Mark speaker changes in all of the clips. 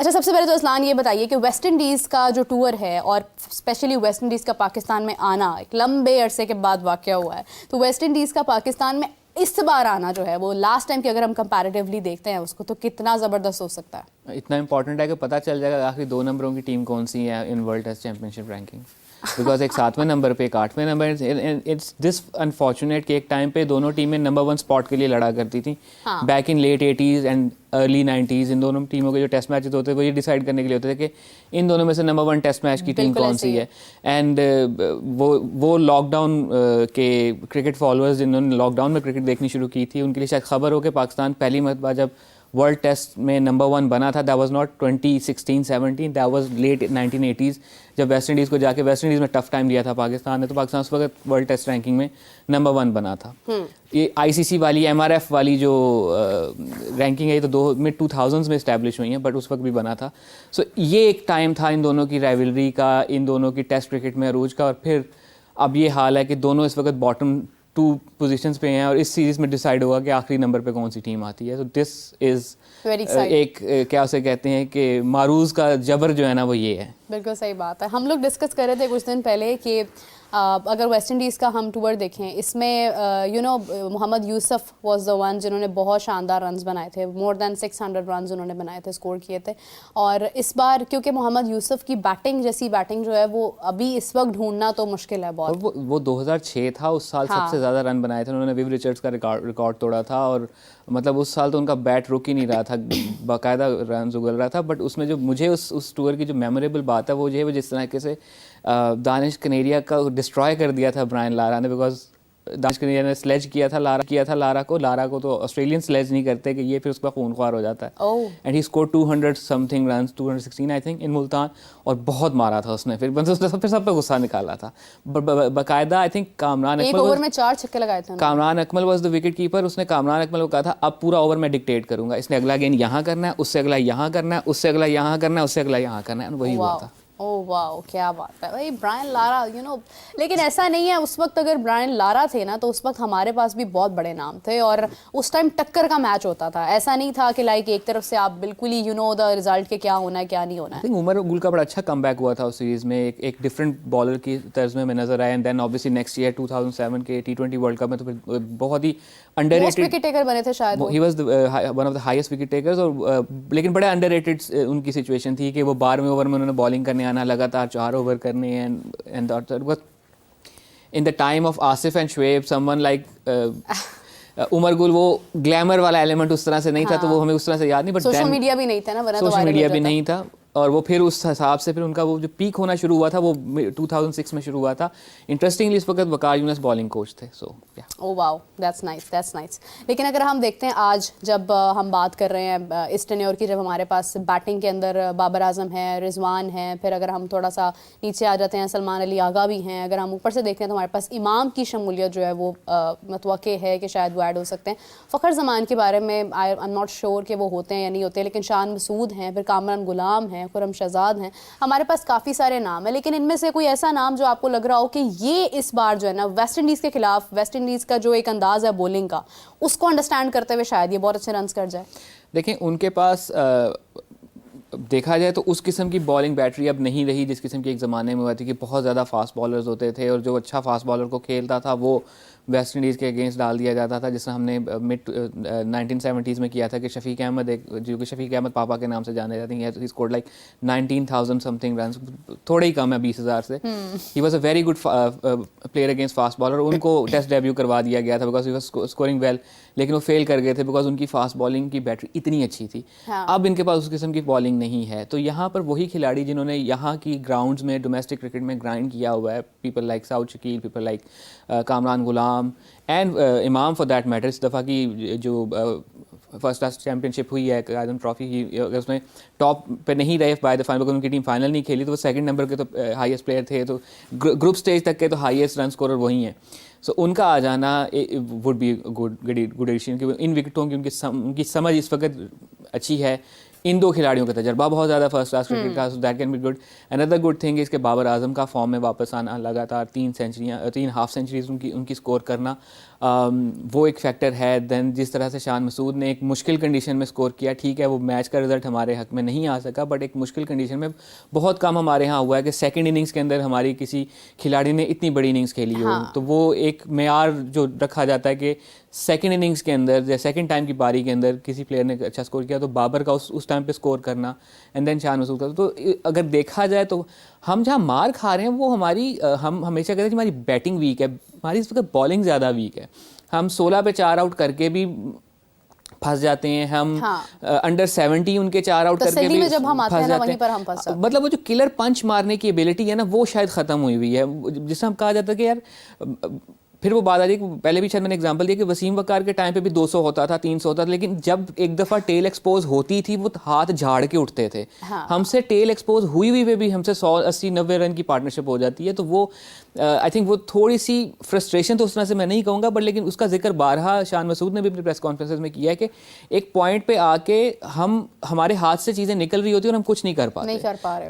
Speaker 1: اچھا سب سے پہلے تو اسلان یہ بتائیے کہ ویسٹ انڈیز کا جو ٹور ہے اور اسپیشلی ویسٹ انڈیز کا پاکستان میں آنا ایک لمبے عرصے کے بعد واقع ہوا ہے، تو ویسٹ انڈیز کا پاکستان میں اس بار آنا جو ہے وہ لاسٹ ٹائم کی اگر ہم کمپیریٹیولی دیکھتے ہیں اس کو تو کتنا زبردست ہو سکتا ہے؟
Speaker 2: اتنا امپورٹنٹ ہے کہ پتہ چل جائے گا آخری 2 نمبروں کی ٹیم کون سی ہے in world test champion ship ranking, because ایک 7ویں نمبر پہ ایک 8ویں نمبر. اٹس دس انفارچونیٹ کہ ایک ٹائم پہ دونوں ٹیمیں نمبر 1 اسپاٹ کے لیے لڑا کرتی تھیں back in late 80s and early 90s. ان دونوں ٹیموں کے جو ٹیسٹ میچز ہوتے تھے وہ یہ ڈیسائڈ کرنے کے لیے ہوتے تھے کہ ان دونوں میں سے نمبر 1 ٹیسٹ میچ کی ٹیم کون سی ہے. اینڈ وہ لاک ڈاؤن کے کرکٹ فالوورز جنہوں نے لاک ڈاؤن میں کرکٹ دیکھنی شروع کی تھی ان کے لیے شاید خبر ہو کہ پاکستان پہلی مرتبہ جب ورلڈ ٹیسٹ میں نمبر 1 بنا تھا that was not 2016-17 that was late 1980s جب ویسٹ انڈیز کو جا کے ویسٹ انڈیز میں ٹف ٹائم لیا تھا پاکستان نے، تو پاکستان اس وقت ورلڈ ٹیسٹ رینکنگ میں نمبر 1 بنا تھا. یہ ICC والی MRF والی جو رینکنگ ہے یہ تو mid 2000s میں اسٹیبلش ہوئی ہیں بٹ اس وقت بھی بنا تھا. سو یہ ایک ٹائم تھا ان دونوں کی رائیولری کا، ان دونوں کی ٹیسٹ کرکٹ میں عروج کا، اور پھر اب یہ حال ہے کہ دونوں اس وقت باٹم 2 پوزیشنز پہ ہیں اور اس سیریز میں ڈیسائیڈ ہوگا کہ آخری نمبر پہ کون سی ٹیم آتی ہے. تو دس از ایک کیا اسے کہتے ہیں کہ معروض کا جبر جو ہے نا وہ یہ ہے.
Speaker 1: بالکل صحیح بات ہے. ہم لوگ ڈسکس کر رہے تھے کچھ دن پہلے کہ اگر ویسٹ انڈیز کا ہم ٹور دیکھیں اس میں محمد یوسف واز دا ون جنہوں نے بہت شاندار رنز بنائے تھے، مور دین 600 رنز انہوں نے بنائے تھے، اسکور کیے تھے. اور اس بار کیونکہ محمد یوسف کی بیٹنگ جیسی بیٹنگ جو ہے وہ ابھی اس وقت ڈھونڈنا تو مشکل ہے بہت.
Speaker 2: وہ 2006 تھا، اس سال سب سے زیادہ رن بنائے تھے انہوں نے، ویو ریچرڈز کا ریکارڈ توڑا تھا، اور مطلب اس سال تو ان کا بیٹ رک ہی نہیں رہا تھا، باقاعدہ رنز اگل رہا تھا. بٹ اس میں جو مجھے اس ٹور کی جو میموریبل بات ہے وہ یہ ہے جس طریقے سے دانش کنیریا کا ڈسٹرائے کر دیا تھا برائن لارا نے، بیکاز دانش کنیریا نے سلیج کیا تھا لارا کو تو آسٹریلین سلیج نہیں کرتے کہ یہ پھر اس کا خون خوار ہو جاتا ہے. And he score 200 some thing runs, 216 I think in Multan, اور بہت مارا تھا اس نے، پھر سب پہ غصہ نکالا تھا باقاعدہ. آئی تھنک کامران
Speaker 1: ایک اوور میں 4 چھکے لگائے تھے.
Speaker 2: کامران اکمل واز دا وکٹ کیپر. اس نے کامران اکمل کو کہا تھا اب پورا اوور میں ڈکٹیٹ کروں گا، اس نے اگلا گیند یہاں کرنا ہے، اس سے اگلا یہاں کرنا ہے، اس سے اگلا یہاں کرنا ہے، اس سے اگلا یہاں کرنا ہے، وہی ہوا تھا.
Speaker 1: اوہ واو کیا بات ہے بھائی. برائن لارا لیکن ایسا نہیں ہے اس وقت اگر برائن لارا تھے نا تو اس وقت ہمارے پاس بھی بہت بڑے نام تھے اور اس ٹائم ٹکر کا میچ ہوتا تھا. ایسا نہیں تھا کہ لائک ایک طرف سے آپ بالکل ہی دا رزلٹ کے کیا ہونا ہے کیا نہیں ہونا ہے.
Speaker 2: عمر گل کا بڑا اچھا کم بیک ہوا تھا اس سیریز میں، ایک ڈفرینٹ بالر کی طرز میں نظر آیا. And then obviously next year 2007 کے T20 ورلڈ کپ میں تو پھر بہت ہی انڈر ریٹڈ
Speaker 1: وکٹ ٹیکر بنے تھے شاید.
Speaker 2: He was one of the highest wicket takers, اور لیکن بڑے انڈر ریٹڈ ان کی سچویشن تھی کہ وہ 12ویں اوور میں انہوں نے بالنگ کرنے آنا، لگاتار 4 اوور کرنے ہیں. And in the time of Asif and Shoaib someone like Umar Gul, وہ گلیمر والا ایلیمنٹ اس طرح سے نہیں تھا تو وہ ہمیں اس طرح سے یاد نہیں. بٹ
Speaker 1: سوشل میڈیا بھی نہیں تھا نا،
Speaker 2: سوشل میڈیا بھی نہیں تھا، اور وہ پھر اس حساب سے پھر ان کا وہ جو پیک ہونا شروع ہوا تھا وہ 2006 میں شروع ہوا تھا. انٹرسٹنگلی اس وقت وقار یونس بالنگ کوچ تھے. سو
Speaker 1: او واو دیٹس نائس. لیکن اگر ہم دیکھتے ہیں آج جب ہم بات کر رہے ہیں اس ٹینیور کی، جب ہمارے پاس بیٹنگ کے اندر بابر اعظم ہے، رضوان ہے، پھر اگر ہم تھوڑا سا نیچے آ جاتے ہیں سلمان علی آغا بھی ہیں، اگر ہم اوپر سے دیکھتے ہیں تو ہمارے پاس امام کی شمولیت جو ہے وہ متوقع ہے کہ شاید وہ ایڈ ہو سکتے ہیں. فخر زمان کے بارے میں آئی ایم ناٹ شیور کہ وہ ہوتے ہیں یا نہیں ہوتے، لیکن شان مسعود ہیں، پھر کامران غلام ہیں، خرم شہزاد ہیں. ہمارے پاس کافی سارے نام ہیں، لیکن ان میں سے کوئی ایسا نام جو آپ کو لگ رہا ہو کہ یہ اس بار جو ہے نا ویسٹ انڈیز کے خلاف، ویسٹ انڈیز کا جو ایک انداز ہے بولنگ کا اس کو انڈرسٹینڈ کرتے ہوئے شاید یہ بہت اچھے رنز کر جائے.
Speaker 2: دیکھیں ان کے پاس دیکھا جائے تو اس قسم کی بالنگ بیٹری اب نہیں رہی جس قسم کی ایک زمانے میں ہوئی تھی کہ بہت زیادہ فاسٹ بالرز ہوتے تھے، اور جو اچھا فاسٹ بالر کو کھیلتا تھا وہ ویسٹ انڈیز کے اگینسٹ ڈال دیا جاتا تھا، جس طرح ہم نے مڈ 1970s میں کیا تھا کہ شفیق احمد، ایک جو کہ شفیق احمد پاپا کے نام سے جانے جاتے ہیں، he scored like 19,000 something runs, تھوڑے ہی کم ہے 20,000 سے. He was a very good player against fast bowler. ان کو ٹیسٹ ڈیبیو کروا دیا گیا تھا because he was scoring well, لیکن وہ فیل کر گئے تھے بیکاز ان کی فاسٹ بالنگ کی بیٹری اتنی اچھی تھی. اب ان کے پاس اس قسم کی بالنگ نہیں ہے. تو یہاں پر وہی کھلاڑی جنہوں نے یہاں کی گراؤنڈز میں ڈومیسٹک کرکٹ میں گرائنڈ کیا ہوا ہے، people like Saud Shakeel, people like Kamran Ghulam and امام فار دیٹ میٹر. اس دفعہ کی جو فرسٹ کلاس چیمپئن شپ ہوئی ہے اعظم ٹرافی، اگر اس میں ٹاپ پہ نہیں رہے بائی دا فائنل، ان کی ٹیم فائنل نہیں کھیلی تو وہ 2nd نمبر کے تو ہائیسٹ پلیئر تھے، تو گروپ سٹیج تک کے تو ہائیسٹ رن اسکورر وہی ہیں. سو ان کا آ جانا وڈ بی گڈ ایڈیشن، کیونکہ ان وکٹوں کی ان کی سمجھ اس وقت اچھی ہے. ان 2 کھلاڑیوں کا تجربہ بہت زیادہ فرسٹ کلاس کرکٹ کا، that can be good. Another good thing اس کے بابر اعظم کا فارم میں واپس آنا، لگاتار 3 ہاف سینچریز ان کی اسکور کرنا. وہ ایک فیکٹر ہے. دین جس طرح سے شان مسعود نے ایک مشکل کنڈیشن میں اسکور کیا, ٹھیک ہے وہ میچ کا رزلٹ ہمارے حق میں نہیں آ سکا, بٹ ایک مشکل کنڈیشن میں بہت کم ہمارے ہاں ہوا ہے کہ سیکنڈ اننگس کے اندر ہماری کسی کھلاڑی نے اتنی بڑی اننگس کھیلی ہو. تو وہ ایک معیار جو رکھا جاتا ہے کہ سیکنڈ اننگس کے اندر یا سیکنڈ ٹائم کی پاری کے اندر کسی پلیئر نے اچھا اسکور کیا تو بابر کا اس ٹائم پہ اسکور کرنا اینڈ دین شان مسعود کا. تو اگر دیکھا جائے تو ہم جہاں مار کھا رہے ہیں وہ ہماری, ہم ہمیشہ کہتے ہیں کہ ہماری بیٹنگ ویک ہے, ہماری اس وقت بالنگ زیادہ ویک ہے. ہم 16 پہ 4 آؤٹ کر کے بھی پھنس جاتے ہیں, ہم انڈر 70 ان کے 4 آؤٹ کر کے بھی پھنس جاتے ہیں. مطلب وہ جو کلر پنچ مارنے کی ایبلٹی ہے نا وہ شاید ختم ہوئی ہوئی ہے. جس سے ہم کہا جاتا ہے کہ یار پھر وہ بات آ جائے, پہلے بھی شاید میں نے ایگزامپل دیا کہ وسیم وقار کے ٹائم پہ بھی 200 ہوتا تھا, 300 ہوتا تھا, لیکن جب ایک دفعہ ٹیل ایکسپوز ہوتی تھی وہ ہاتھ جھاڑ کے اٹھتے تھے. ہم سے ٹیل ایکسپوز ہوئی ہوئی پہ بھی ہم سے 180-90 رن کی پارٹنرشپ ہو جاتی ہے. تو وہ آئی تھنک وہ تھوڑی سی فرسٹریشن تو اس طرح سے میں نہیں کہوں گا, بٹ لیکن اس کا ذکر بارہا شان مسعود نے بھی اپنی پریس کانفرنسز میں کیا ہے کہ ایک پوائنٹ پہ آ کے ہمارے ہاتھ سے چیزیں نکل رہی ہوتی ہیں اور ہم کچھ نہیں کر پاتے.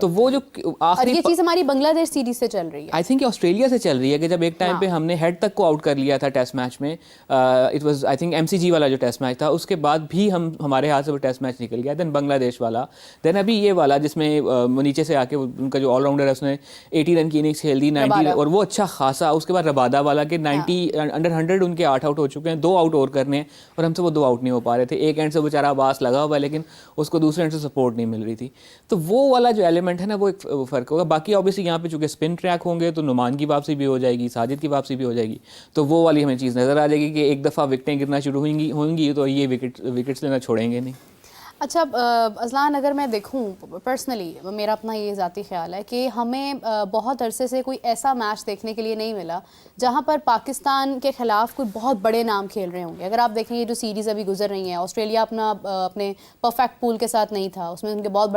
Speaker 2: تو وہ جو
Speaker 1: آخری چیز ہماری بنگلہ دیش سیریز سے چل رہی ہے,
Speaker 2: آئی تھنک آسٹریلیا سے چل رہی ہے کہ جب ایک ٹائم پہ ہم نے ہیڈ تک کو آؤٹ کر لیا تھا ٹیسٹ میچ میں, it was I think MCG والا جو ٹیسٹ میچ تھا, اس کے بعد بھی ہمارے ہاتھ سے وہ ٹیسٹ میچ نکل گیا. دین بنگلہ دیش والا, دین ابھی یہ والا جس میں نیچے سے آ کے ان کا جو آل راؤنڈر ہے اس نے 80 رن کی اننگس کھیل دی 90, اور وہ اچھا خاصا. اس کے بعد ربادہ والا کہ 90 انڈر 100 ان کے 8 آؤٹ ہو چکے ہیں, 2 آؤٹ اور کرنے ہیں اور ہم سے وہ 2 آؤٹ نہیں ہو پا رہے تھے. ایک اینڈ سے بیچارہ عباس لگا ہوا ہے لیکن اس کو دوسرے اینڈ سے سپورٹ نہیں مل رہی تھی. تو وہ والا جو ایلیمنٹ ہے نا وہ ایک فرق ہوگا. باقی اوبیسلی یہاں پہ چونکہ اسپن ٹریک ہوں گے تو نعمان کی واپسی بھی ہو جائے گی, ساجد کی واپسی بھی ہو جائے گی, تو وہ والی ہمیں چیز نظر آ جائے گی کہ ایک دفعہ وکٹیں گرنا شروع ہوں گی تو یہ وکٹس لینا چھوڑیں گے نہیں.
Speaker 1: اچھا اذلان, اگر میں دیکھوں پرسنلی, میرا اپنا یہ ذاتی خیال ہے کہ ہمیں بہت عرصے سے کوئی ایسا میچ دیکھنے کے لیے نہیں ملا جہاں پر پاکستان کے خلاف کوئی بہت بڑے نام کھیل رہے ہوں گے. اگر آپ دیکھیں یہ جو سیریز ابھی گزر رہی ہیں, آسٹریلیا اپنے پرفیکٹ پول کے ساتھ نہیں تھا, اس میں ان کے بہت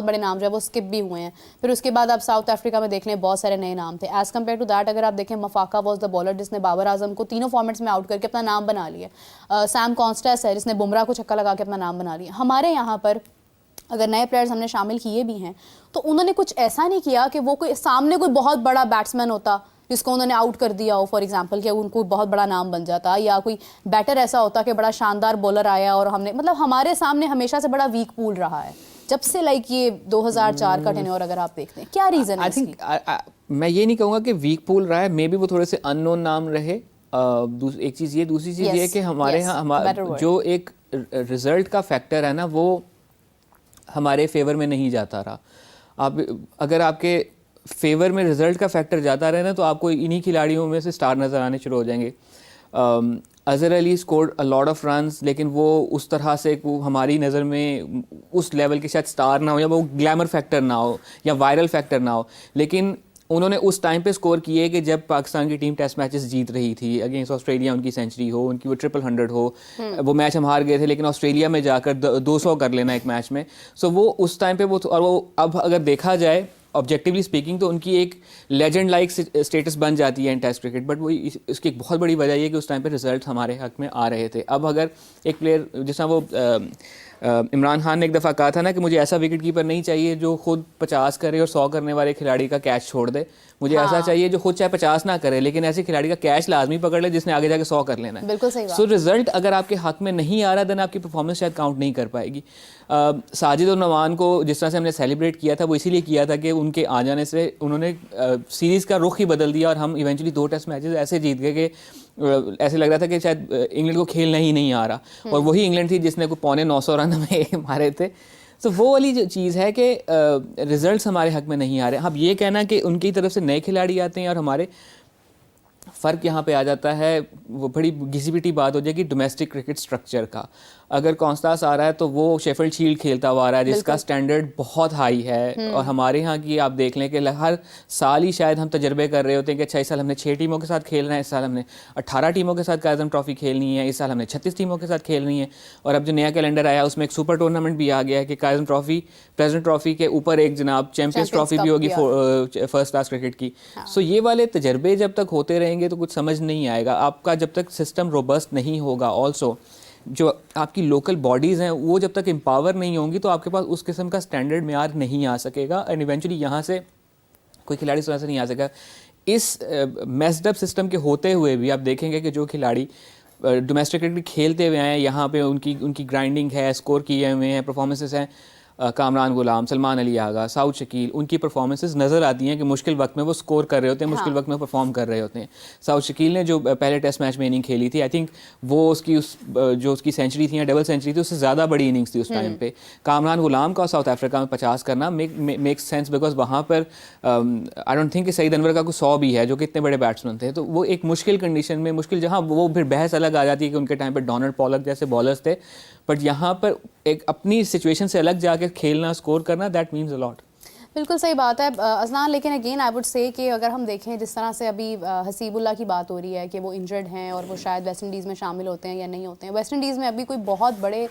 Speaker 1: بڑے نام جو ہے وہ اسکپ بھی ہوئے ہیں. پھر اس کے بعد آپ ساؤتھ افریقہ میں دیکھ لیں بہت سارے نئے نام تھے. ایز کمپیئر ٹو دیٹ اگر آپ دیکھیں مفاقہ واز دا بالر جس نے بابر اعظم کو تینوں فارمیٹس میں آؤٹ کر کے اپنا نام بنا لیا. سیم کانسٹیس ہے جس نے بمراہ کو چھکا لگا کے اپنا نام بنا لیا. ہمارے یہاں پر اگر نئے پلیئرز ہم نے شامل کیے بھی ہیں تو انہوں نے کچھ ایسا نہیں کیا کہ وہ کوئی سامنے کوئی بہت بڑا بیٹسمین ہوتا جس کو انہوں نے آؤٹ کر دیا ہو, فار ایگزامپل, کہ ان کو بہت بڑا نام بن جاتا, یا کوئی بیٹر ایسا ہوتا کہ بڑا شاندار بولر آیا اور ہم نے, مطلب ہمارے سامنے ہمیشہ سے بڑا ویک پول رہا ہے جب سے لائک یہ 2004 کا ٹینیور اگر آپ دیکھتے ہیں. کیا ریزن ہے؟
Speaker 2: میں یہ نہیں کہوں گا کہ ویک پول رہا ہے, مے بی وہ تھوڑے سے ان نون نام رہے. ایک چیز یہ, دوسری چیز یہ کہ ہمارے ہاں جو ایک رزلٹ کا فیکٹر ہے نا وہ ہمارے فیور میں نہیں جاتا رہا. اگر آپ کے فیور میں رزلٹ کا فیکٹر جاتا رہے نا تو آپ کو انہی کھلاڑیوں میں سے سٹار نظر آنے شروع ہو جائیں گے. Azhar Ali scored a lot of runs, لیکن وہ اس طرح سے ہماری نظر میں اس لیول کے شاید سٹار نہ ہو, یا وہ گلیمر فیکٹر نہ ہو, یا وائرل فیکٹر نہ ہو, لیکن انہوں نے اس ٹائم پہ اسکور کیے کہ جب پاکستان کی ٹیم ٹیسٹ میچز جیت رہی تھی اگینسٹ آسٹریلیا, ان کی سینچری ہو, ان کی وہ 100 ہو. وہ میچ ہم ہار گئے تھے لیکن آسٹریلیا میں جا کر 200 کر لینا ایک میچ میں. سو وہ اس ٹائم پہ اور وہ اب اگر دیکھا جائے آبجیکٹیولی اسپیکنگ تو ان کی ایک لیجنڈ لائک اسٹیٹس بن جاتی ہے ان ٹیسٹ کرکٹ. بٹ وہ اس کی ایک بہت بڑی وجہ یہ کہ اس ٹائم پہ رزلٹ ہمارے حق میں آ رہے تھے. اب اگر ایک پلیئر جس طرح وہ عمران خان نے ایک دفعہ کہا تھا نا کہ مجھے ایسا وکٹ کیپر نہیں چاہیے جو خود 50 کرے اور 100 کرنے والے کھلاڑی کا کیچ چھوڑ دے, مجھے ایسا چاہیے جو خود چاہے 50 نہ کرے لیکن ایسے کھلاڑی کا کیچ لازمی پکڑ لے جس نے آگے جا کے 100 کر لینا ہے.
Speaker 1: بالکل صحیح.
Speaker 2: سو رزلٹ اگر آپ کے حق میں نہیں آ رہا دین آپ کی پرفارمنس شاید کاؤنٹ نہیں کر پائے گی. ساجد اور نعمان کو جس طرح سے ہم نے سیلیبریٹ کیا تھا وہ اسی لیے کیا تھا کہ ان کے آ جانے سے انہوں نے سیریز کا رخ ہی بدل دیا اور ہم ایونچولی 2 ٹیسٹ میچز ایسے جیت گئے کہ ایسے لگ رہا تھا کہ شاید انگلینڈ کو کھیلنا ہی نہیں آ رہا, اور وہی انگلینڈ تھی جس نے کوئی 950 رن ہمیں مارے تھے. تو وہ والی جو چیز ہے کہ ریزلٹس ہمارے حق میں نہیں آ رہے. اب یہ کہنا کہ ان کی طرف سے نئے کھلاڑی آتے ہیں اور ہمارے, فرق یہاں پہ آ جاتا ہے, وہ بڑی گھسی پٹی بات ہو جائے گی ڈومیسٹک کرکٹ سٹرکچر کا. اگر کانسٹاس آ رہا ہے تو وہ شیفلڈ شیلڈ کھیلتا ہوا آ رہا ہے جس کا سٹینڈرڈ بہت ہائی ہے, اور ہمارے ہاں کی آپ دیکھ لیں کہ ہر سال ہی شاید ہم تجربے کر رہے ہوتے ہیں کہ اچھا اس سال ہم نے 6 ٹیموں کے ساتھ کھیلنا ہے, اس سال ہم نے 18 ٹیموں کے ساتھ کائزن ٹرافی کھیلنی ہے, اس سال ہم نے 36 ٹیموں کے ساتھ کھیلنی ہے. اور اب جو نیا کیلنڈر آیا اس میں ایک سپر ٹورنامنٹ بھی آ گیا ہے کہ کائزن ٹرافی, پریزیڈنٹ ٹرافی کے اوپر ایک جناب چیمپئنز ٹرافی بھی ہوگی فرسٹ کلاس کرکٹ کی. سو یہ والے تجربے جب تک ہوتے رہیں گے تو کچھ سمجھ نہیں آئے گا آپ کا, جب تک سسٹم روبسٹ نہیں ہوگا. آلسو جو آپ کی لوکل باڈیز ہیں وہ جب تک امپاور نہیں ہوں گی تو آپ کے پاس اس قسم کا اسٹینڈرڈ معیار نہیں آ سکے گا, اینڈ ایونچولی یہاں سے کوئی کھلاڑی اس طرح سے نہیں آ سکے گا. اس میسڈ اپ سسٹم کے ہوتے ہوئے بھی آپ دیکھیں گے کہ جو کھلاڑی ڈومیسٹک کرکٹ کھیلتے ہوئے ہیں یہاں پہ ان کی گرائنڈنگ ہے, اسکور کیے ہوئے ہیں, پرفارمنسز ہیں, کامران غلام, سلمان علی آغا, سعود شکیل, ان کی پرفارمنسز نظر آتی ہیں کہ مشکل وقت میں وہ سکور کر رہے ہوتے ہیں, مشکل وقت میں پرفارم کر رہے ہوتے ہیں. سعود شکیل نے جو پہلے ٹیسٹ میچ میں اننگ کھیلی تھی, آئی تھنک وہ اس کی سینچری تھی یا ڈبل سینچری تھی, اس سے زیادہ بڑی اننگس تھی اس ٹائم پہ. کامران غلام کا ساؤتھ افریقہ میں 50 کرنا میکس سینس, بیکاز وہاں پر آئی ڈونٹ تھنک کہ سعید انور کا کوئی 100 بھی ہے جو کہ اتنے بڑے بیٹسمین تھے. تو وہ ایک مشکل کنڈیشن میں, مشکل جہاں وہ پھر بحث الگ آ جاتی ہے کہ ان کے ٹائم پہ ڈونلڈ پولک جیسے بالرز تھے, بٹ یہاں پر ایک اپنی سچویشن سے الگ جا کے کھیلنا, اسکور کرنا, دیٹ مینز اے لاٹ.
Speaker 1: بالکل صحیح بات ہے اذلان, لیکن اگین آئی وڈ سے کہ اگر ہم دیکھیں جس طرح سے ابھی حسیب اللہ کی بات ہو رہی ہے کہ وہ انجرڈ ہیں اور وہ شاید ویسٹ انڈیز میں شامل ہوتے ہیں یا نہیں ہوتے ہیں. ویسٹ انڈیز میں ابھی کوئی بہت بڑے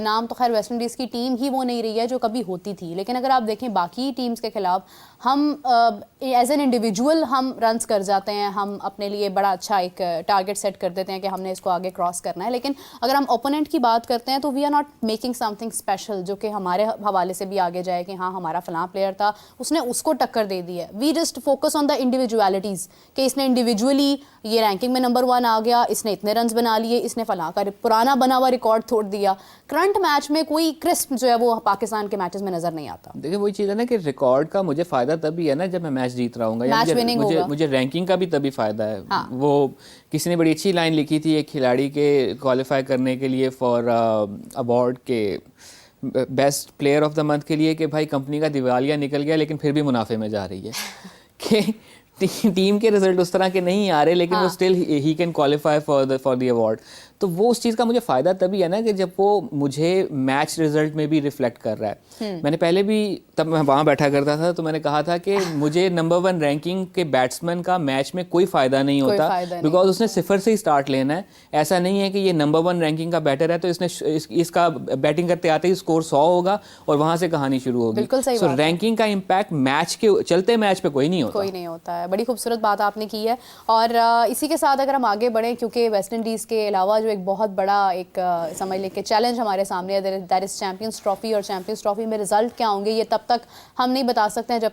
Speaker 1: نام تو خیر ویسٹ انڈیز کی ٹیم ہی وہ نہیں رہی ہے جو کبھی ہوتی تھی, لیکن اگر آپ دیکھیں باقی ٹیمز کے خلاف ہم ایز این انڈیویجول ہم رنس کر جاتے ہیں, ہم اپنے لیے بڑا اچھا ایک ٹارگٹ سیٹ کر دیتے ہیں کہ ہم نے اس کو آگے کراس کرنا ہے. لیکن اگر ہم اوپوننٹ کی بات کرتے ہیں تو we are not making something special جو کہ ہمارے حوالے سے بھی آگے جائے کہ ہاں ہمارا فلاں پلیئر تھا, اس نے اس کو ٹکر دے دی ہے. وی جسٹ فوکس آن دا انڈیویجویلٹیز کہ اس نے انڈیویجولی یہ رینکنگ میں نمبر 1 آ گیا, اس نے اتنے رنز بنا لیے, اس نے فلاں کا پرانا بنا ہوا ریکارڈ توڑ دیا. کرنٹ میچ میں کوئی کرسپ جو ہے وہ پاکستان کے میچز میں نظر نہیں آتا.
Speaker 2: دیکھیں وہی چیز ہے نا کہ ریکارڈ کا مجھے فائدہ تبھی ہے نا جب میں میچ جیت رہا ہوں گا, یا مجھے رینکنگ کا بھی تبھی فائدہ ہے. وہ کسی نے بڑی اچھی لائن لکھی تھی ایک کھلاڑی کے کوالیفائی کرنے کے لیے فار ایوارڈ کے best player of the month کے لیے کہ بھائی کمپنی کا دیوالیہ نکل گیا لیکن پھر بھی منافع میں جا رہی ہے کہ ٹیم کے رزلٹ اس طرح کے نہیں آ رہے لیکن وہ still he can qualify for the award. تو وہ اس چیز کا مجھے فائدہ تبھی ہے نا کہ جب وہ مجھے میچ رزلٹ میں بھی ریفلیکٹ کر رہا ہے. میں نے پہلے بھی تب میں وہاں بیٹھا کرتا تھا تو میں نے کہا تھا کہ مجھے نمبر 1 رینکنگ کے بیٹسمین کا میچ میں کوئی فائدہ نہیں ہوتا, بیکاز اس نے 0 سے ہی اسٹارٹ لینا ہے. ایسا نہیں ہے کہ یہ نمبر 1 رینکنگ کا بیٹر ہے تو اس کا بیٹنگ کرتے آتے ہی اسکور 100 ہوگا اور وہاں سے کہانی شروع ہوگی. سو رینکنگ کا امپیکٹ میچ کے چلتے میچ پہ کوئی نہیں
Speaker 1: ہوتا ہے. بڑی خوبصورت بات آپ نے کی ہے. اور اسی کے ساتھ اگر ہم آگے بڑھیں, کیونکہ ویسٹ انڈیز کے علاوہ جو ایک بہت بڑا ایک سمجھ لیں کہ چیلنج ہمارے سامنے ہے, دیٹ از چیمپئنز ٹرافی, اور چیمپئنز ٹرافی میں رزلٹ کیا ہوں گے یہ تب تک ہم نہیں بتا سکتے ہیں جب